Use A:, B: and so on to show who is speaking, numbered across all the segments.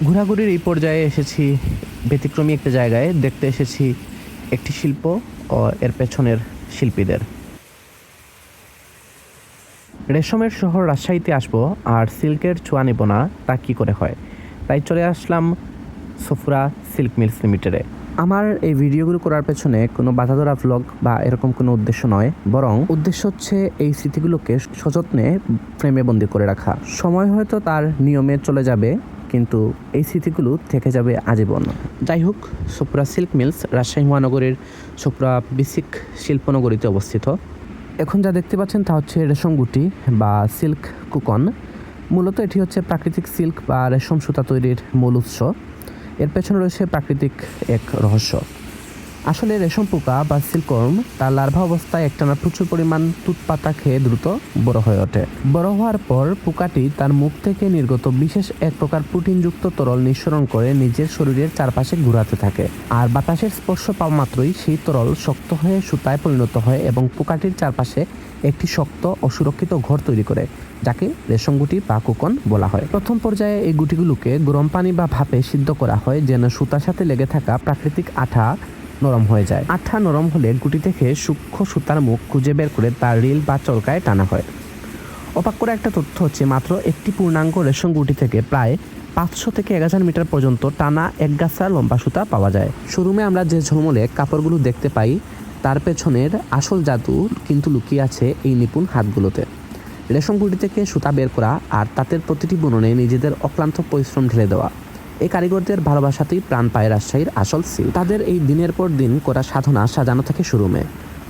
A: ঘোরাঘুরির এই পর্যায়ে এসেছি ব্যতিক্রমী একটা জায়গায়, দেখতে এসেছি একটি শিল্প ও এর পেছনের শিল্পীদের। রেশমের শহর রাজশাহীতে আসবো আর সিল্কের ছোঁয়া নেব না, তা কী করে হয়? তাই চলে আসলাম সফুরা সিল্ক মিলস লিমিটেডে। আমার এই ভিডিওগুলো করার পেছনে কোনো বাধা ধরা ভ্লগ বা এরকম কোনো উদ্দেশ্য নয়, বরং উদ্দেশ্য হচ্ছে এই স্মৃতিগুলোকে সযত্নে ফ্রেমে বন্দি করে রাখা। সময় হয়তো তার নিয়মে চলে যাবে, কিন্তু এই স্মৃতিগুলো থেকে যাবে আজীবন। যাই হোক, সফুরা সিল্ক মিলস রাজশাহী মহানগরীর সফুরা বেসিক শিল্পনগরীতে অবস্থিত। এখন যা দেখতে পাচ্ছেন তা হচ্ছে রেশম গুটি বা সিল্ক কুকন। মূলত এটি হচ্ছে প্রাকৃতিক সিল্ক বা রেশম সুতা তৈরির মূল উৎস। এর পেছনে রয়েছে প্রাকৃতিক এক রহস্য। আসলে রেশম পোকা বা সিল্কওয়ার্ম তার লার্ভা অবস্থায় একটানা প্রচুর পরিমাণ তুত পাতা খেয়ে দ্রুত বড় হয়ে ওঠে। বড় হওয়ার পর পোকাটি তার মুখ থেকে নির্গত বিশেষ এক প্রকার প্রোটিনযুক্ত তরল নিঃসরণ করে নিজের শরীরের চারপাশে ঘোরাতে থাকে। আর বাতাসের স্পর্শ পাওয়া মাত্রই সেই তরল শক্ত হয়ে সুতায় পরিণত হয় এবং পোকাটির চারপাশে একটি শক্ত ও সুরক্ষিত ঘর তৈরি করে, যাকে রেশম গুটি বা কুকন বলা হয়। প্রথম পর্যায়ে এই গুটিগুলোকে গরম পানি বা ভাপে সিদ্ধ করা হয়, যেন সুতার সাথে লেগে থাকা প্রাকৃতিক আঠা নরম হয়ে যায়। আঠা নরম হলে গুটি থেকে সূক্ষ্ম সুতার মুখ খুঁজে বের করে তার রিল বা চরকায় টানা হয়। অবাক করা একটা তথ্য হচ্ছে, মাত্র একটি পূর্ণাঙ্গ রেশম গুটি থেকে প্রায় 500 থেকে 1000 মিটার পর্যন্ত টানা এক গাছা লম্বা সুতা পাওয়া যায়। শোরুমে আমরা যে ঝলমলে কাপড়গুলো দেখতে পাই, তার পেছনের আসল জাদু কিন্তু লুকিয়ে আছে এই নিপুণ হাতগুলোতে। রেশম গুটি থেকে সুতা বের করা আর তাঁতের প্রতিটি বুননে নিজেদের অক্লান্ত পরিশ্রম ঢেলে দেওয়া, এই কারিগরদের ভালোবাসাতেই প্রাণ পায় রাজশাহীর আসল সিল্ক। তাদের এই দিনের পর দিন করা সাধনা সাজানো থাকে শোরুমে।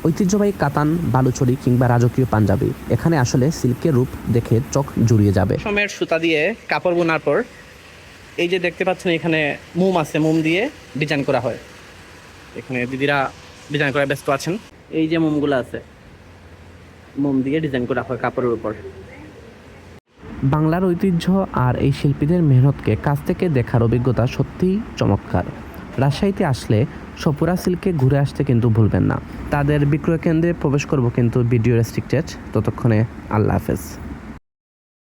A: ঐতিহ্যবাহী কাতান, বালুচরি কিংবা রাজকীয় পাঞ্জাবি, এখানে আসলে সিল্কের রূপ দেখে চোখ জুড়িয়ে যাবে। রেশমের সুতা দিয়ে কাপড় বোনার পর এই যে দেখতে পাচ্ছেন, এখানে মোম আছে, মোম দিয়ে ডিজাইন করা হয়। এখানে দিদিরা ডিজাইন করে ব্যস্ত আছেন। এই যে মোমগুলো আছে, মোম দিয়ে ডিজাইন করা হয় কাপড়ের উপর। বাংলার ঐতিহ্য আর এই শিল্পীদের মেহনতকে কাছ থেকে দেখার অভিজ্ঞতা সত্যিই চমৎকার। রাজশাহীতে আসলে সফুরা সিল্কে ঘুরে আসতে কিন্তু ভুলবেন না। তাদের বিক্রয় কেন্দ্রে প্রবেশ করব, কিন্তু ভিডিও রেস্ট্রিক্টেড। ততক্ষণে আল্লাহ হাফেজ।